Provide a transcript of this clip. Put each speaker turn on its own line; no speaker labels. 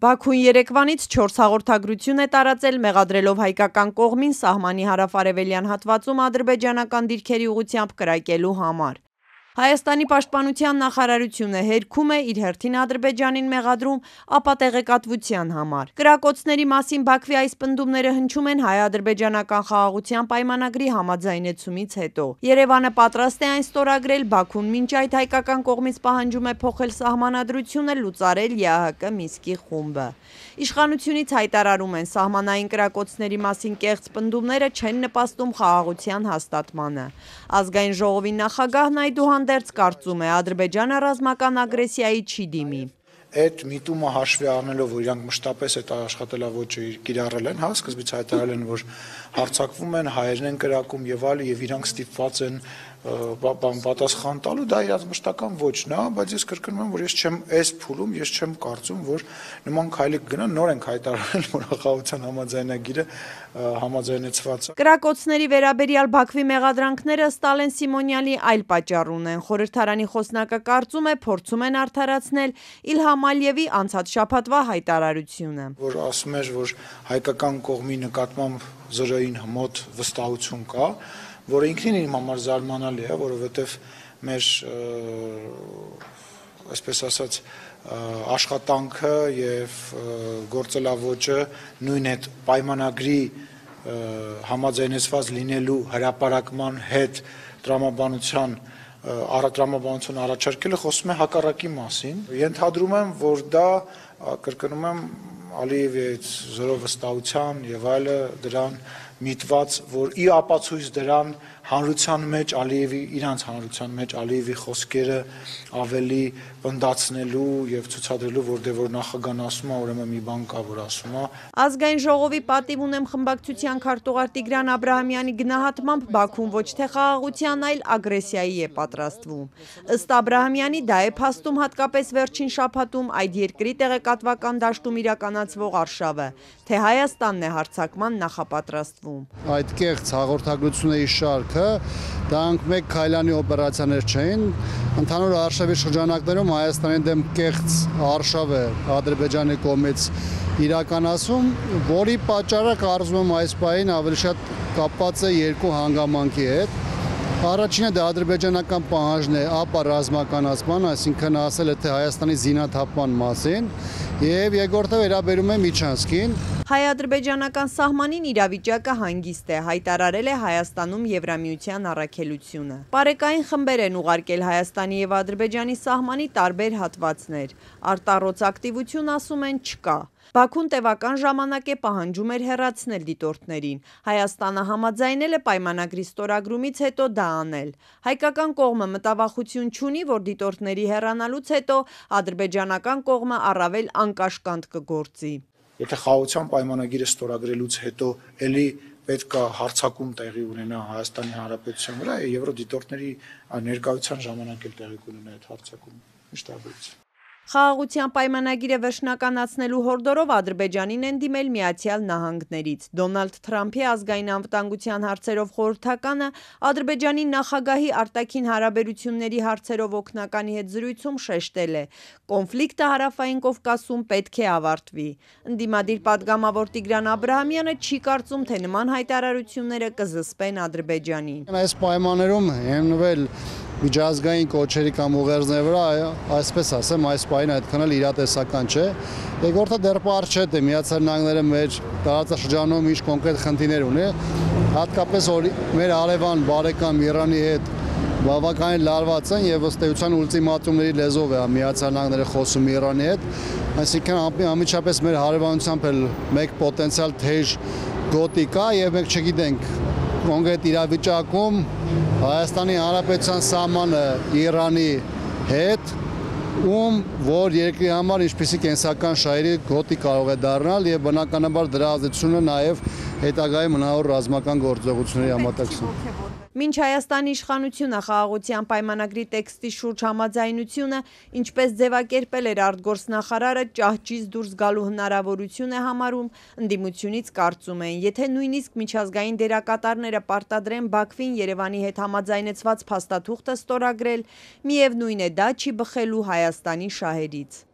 Բաքուն երեկվանից 4 հաղորդագրություն է տարածել, մեղադրելով հայկական կողմին սահմանի հարավ-արևելյան հատվածում ադրբեջանական դիրքերի ուղղությամբ կրակելու համար։ Հայաստանի պաշտպանության նախարարությունը հերքում է իր հերթին Ադրբեջանին մեղադրում ապատեղեկատվության համար։ Կրակոցների մասին Բաքվի այս պնդումները հնչում են հայ-ադրբեջանական խաղաղության պայմանագրի համաձայնեցումից հետո։ Երևանը պատրաստ է այն ստորագրել, Բաքուն մինչ այդ հայկական կողմից պահանջում է փոխել սահմանադրությունը, լուծարել ԵԱՀԿ Մինսկի խումբը։ Իշխանությունից հայտարարում են, սահմանային կրակոցների մասին կեղծ պնդումները չեն նպաստում խաղաղության հաստատմանը։ Ազգային ժողովի նախագահն այդուհանդերձ կարծում է, Ադրբեջանը ռազմական ագրեսիայի չի դիմի։
Այդ միտումը հաշվի առնելով, որ իրանք մշտապես այդ աշխատելավոճը կիրառել են, սկզբից հայտարարել են, որ հարձակվում են, հայերն են կրակում եւ այլն, եւ իրանք ստիպված են պատասխան տալու, դա իրաց մշտական ոճն է, բայց ես կրկնում եմ, որ ես չեմ այս փուլում, ես չեմ կարծում, որ նման քայլի կգնա, նոր ենք հայտարարել, որ խաղաղության համաձայնագիրը համաձայնեցված է։
Կրակոցների վերաբերյալ Բաքվի մեղադրանքները Ստալեն Սիմոնյանի այլ պատճառ ունեն։ Խորհրդարանի խոսնակը կարծում է, փորձում են արդարացնել Իլհամ Ալիևի անցած շաբաթվա հայտարարությունը,
որ ասում էր, որ հայկական կողմի նկատմամբ զրոյին մոտ վստահություն կա, որը ինքնին իմ համար զարմանալի է, որովհետև մեր այսպես ասած աշխատանքը եւ գործելավոճը նույն այդ պայմանագրի համաձայնեցված լինելու հրապարակման հետ տրամաբանություն առաջարկելը խոսում է հակառակի մասին։ Ենթադրում եմ, որ դա, կրկնում եմ, Ալիևի զորո վստահության եւ այլը դրան միտված, որ ի ապացույց դրան հանրության մեջ իրանց հանրության մեջ Ալիևի խոսքերը ավելի պնդացնելու եւ ցուցադրելու, որ նախագահն ասում է, ուրեմն մի բան կա, որ ասում է։
Ազգային ժողովի պատիվ ունեմ խմբակցության քարտուղար Տիգրան Աբրահամյանի գնահատմամբ Բաքուն ոչ թե խաղաղության, այլ ագրեսիայի է պատրաստվում։ Ըստ Աբրահամյանի, դա է փաստում հատկապես վերջին շաբաթում այդ երկրի տեղեկատվական դաշտում իրականացվող արշավը, թե Հայաստանն է հարձակման նախապատրաստվում։
Այդ կեղծ հաղորդագրությունների շարքը դրանք մեկ քայլանի օպերացիաներ չէին, ընդհանուր արշավի շրջանակներում Հայաստանի դեմ կեղծ արշավ է Ադրբեջանի կողմից իրականացում, որի պատճառը կարծում եմ այս պահին ավելի շատ կապված է երկու հանգամանքի հետ։ Առաջինը դա ադրբեջանական պահանջն է ապա ռազմականացման, այսինքն ասել է թե Հայաստանի զինաթափման մասին, եւ երկրորդը վերաբերում է Միչանսկին։
Հայ-ադրբեջանական սահմանին իրավիճակը հանգիստ է, հայտարարել է Հայաստանում Եվրամիության առաքելությունը։ Պարեկային խմբեր են ուղարկել Հայաստանի եւ Ադրբեջանի սահմանի տարբեր հատվածներ։ Արտառոց ակտիվություն, ասում են, չկա։ Բաքուն տևական ժամանակ է պահանջում էր հեռացնել դիտորդներին։ Հայաստանը համաձայնել է պայմանագրի ստորագրումից հետո դա անել։ Հայկական կողմը մտավախություն չունի, որ դիտորդների հեռանալուց հետո ադրբեջանական կողմը առավել անկաշկանդ կգործի։
Եթե խաղաղության պայմանագիրը ստորագրելուց հետո էլի պետք է հարձակում տեղի ունենա Հայաստանի Հանրապետության վրա, եվրոդիտորդների ներկայության ժամանակ էլ տեղի կունենա այդ հարձակումը։ Միշտ տարբերություն։
Խաղաղության պայմանագիրը վերջնականացնելու հորդորով Ադրբեջանին են դիմել Միացյալ Նահանգներից։ Դոնալդ Թրամփի ազգային անվտանգության հարցերով խորհրդականը Ադրբեջանի նախագահի արտաքին հարաբերությունների հարցերով օգնականի հետ զրույցում շեշտել է. կոնֆլիկտը Հարավային Կովկասում պետք է ավարտվի։ Ընդդիմադիր պատգամավոր Տիգրան Աբրահամյանը չի կարծում, թե նման հայտարարությունները կզսպեն Ադրբեջանին։
Այս պայմաններում հիմնվել միջազգային կոչերի կամ ուղերձների վրա, այսպես ասեմ, այս պահին այդքան էլ իրատեսական չէ։ Երկրորդը դեռ պարզ չէ, թե Միացյալ Նահանգները մեր տարածաշրջանում ինչ կոնկրետ խնդիրներ ունի, հատկապես որ մեր հարևան բարեկամ Իրանի հետ բավականին լարված են եւ ըստ էության ուլտիմատումների լեզվով է Միացյալ Նահանգները խոսում Իրանի հետ, այսինքն անմիջապես մեր հարևանությամբ էլ մեկ պոտենցիալ թեժ գոտի կա եւ մենք չգիտենք կոնկրետ իրավիճակում Հայաստանի Հանրապետության սահմանը Իրանի հետ որ երկրի համար ինչպիսի կենսական շահերի գոտի կարող է դառնալ եւ բնականաբար դրա ազդեցությունը նաեւ հետագայի մնավոր ռազմական գործողությունների համատեքստում։
Մինչ Հայաստանի իշխանությունը խաղաղության պայմանագրի տեքստի շուրջ համաձայնությունը, ինչպես ձևակերպել էր արտգործնախարարը, ճահճից դուրս գալու հնարավորություն է համարում, ընդդիմությունից կարծում են, եթե նույնիսկ միջազգային դերակատարները պարտադրեն Բաքվին Երևանի հետ համաձայնեցված փաստաթուղթը ստորագրել, միևնույն է դա չի բխելու Հայաստանի շահերից։